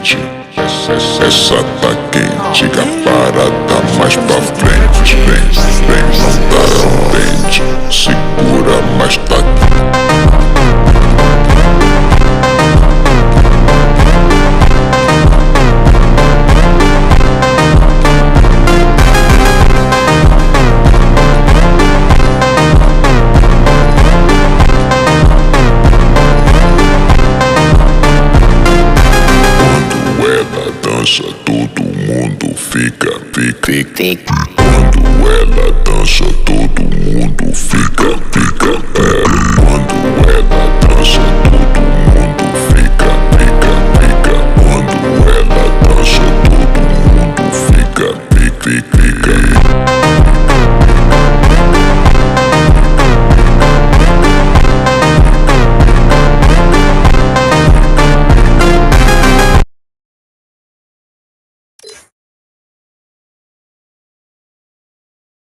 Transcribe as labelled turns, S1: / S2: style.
S1: quente, essa tá quente, que a parada mais pra frente. Vem, não tá contente, segura, mas tá dança, todo mundo fica. Quando ela dança, todo mundo fica. Quando ela dança.